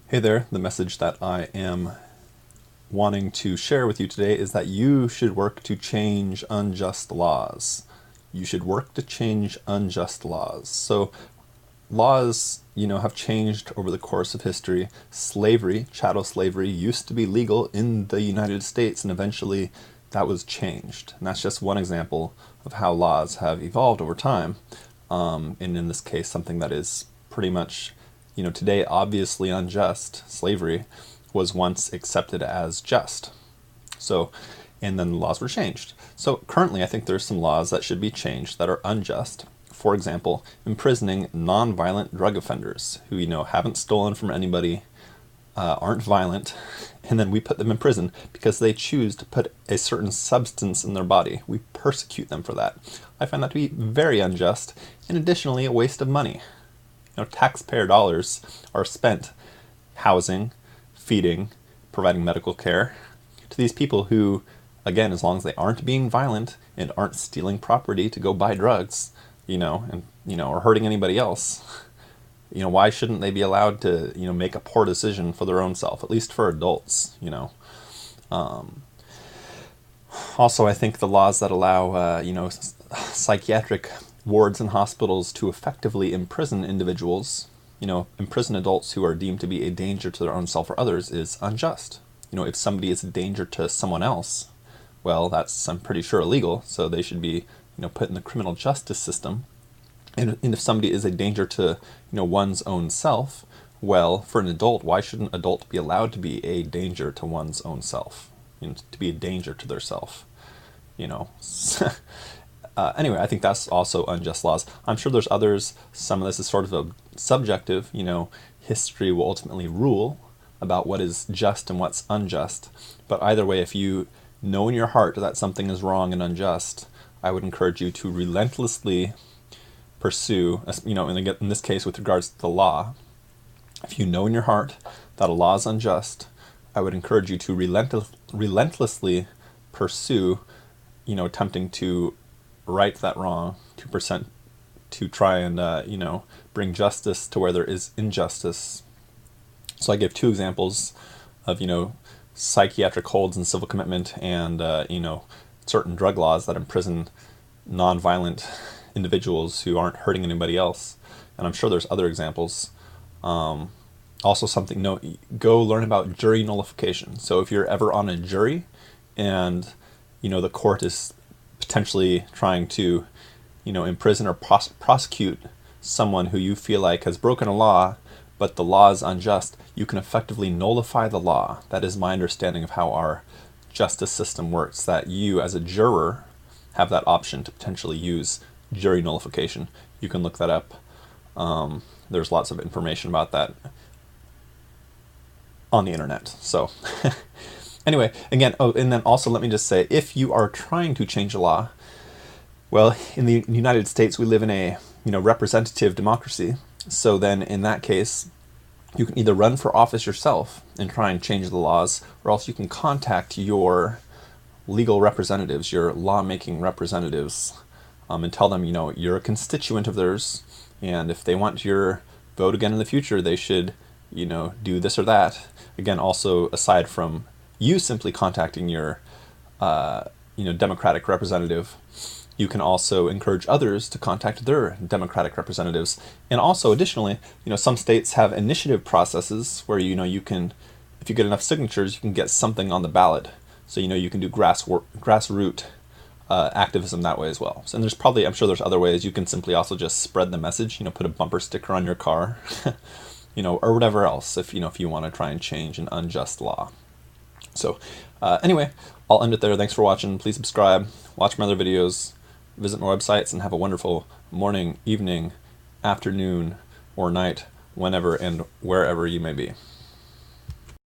Hey there, the message that I am wanting to share with you today is that you should work to change unjust laws. You should work to change unjust laws. So laws, have changed over the course of history. Slavery, chattel slavery, used to be legal in the United States, and eventually that was changed. And that's just one example of how laws have evolved over time. And in this case, something that is pretty much, today obviously unjust, slavery, was once accepted as just. So, and then the laws were changed. So currently, I think there's some laws that should be changed that are unjust. For example, imprisoning non-violent drug offenders who, haven't stolen from anybody, aren't violent, and then we put them in prison because they choose to put a certain substance in their body. We persecute them for that. I find that to be very unjust, and additionally a waste of money. Taxpayer dollars are spent housing, feeding, providing medical care to these people who, again, as long as they aren't being violent and aren't stealing property to go buy drugs, or hurting anybody else, why shouldn't they be allowed to, make a poor decision for their own self, at least for adults, Also, I think the laws that allow, psychiatric wards and hospitals to effectively imprison individuals, imprison adults who are deemed to be a danger to their own self or others is unjust. If somebody is a danger to someone else, well, that's, I'm pretty sure, illegal, so they should be, put in the criminal justice system. And if somebody is a danger to, one's own self, well, for an adult, why shouldn't an adult be allowed to be a danger to one's own self? To be a danger to their self, Anyway, I think that's also unjust laws. I'm sure there's others. Some of this is sort of a subjective, history will ultimately rule about what is just and what's unjust. But either way, if you know in your heart that something is wrong and unjust, I would encourage you to relentlessly pursue, in this case with regards to the law, if you know in your heart that a law is unjust, I would encourage you to relentlessly pursue, attempting to right that wrong, to try and, bring justice to where there is injustice. So I give two examples of, psychiatric holds and civil commitment and, certain drug laws that imprison nonviolent individuals who aren't hurting anybody else. And I'm sure there's other examples. Also go learn about jury nullification. So if you're ever on a jury and, the court is potentially trying to, imprison or prosecute someone who you feel like has broken a law, but the law is unjust, you can effectively nullify the law. That is my understanding of how our justice system works, that you as a juror have that option to potentially use jury nullification. You can look that up. There's lots of information about that on the internet. So anyway, again, and then also let me just say, if you are trying to change a law, well, in the United States, we live in a, representative democracy. So then in that case, you can either run for office yourself and try and change the laws, or else you can contact your legal representatives, your lawmaking representatives, and tell them, you're a constituent of theirs, and if they want your vote again in the future, they should, do this or that. Again, also aside from you simply contacting your, Democratic representative, you can also encourage others to contact their Democratic representatives. And also, additionally, some states have initiative processes where, you can, if you get enough signatures, you can get something on the ballot. So, you can do grassroots activism that way as well. So, and there's probably, I'm sure there's other ways. You can simply also just spread the message, put a bumper sticker on your car, or whatever else, if you want to try and change an unjust law. So anyway, I'll end it there. Thanks for watching. Please subscribe, watch my other videos, visit my websites, and have a wonderful morning, evening, afternoon, or night, whenever and wherever you may be.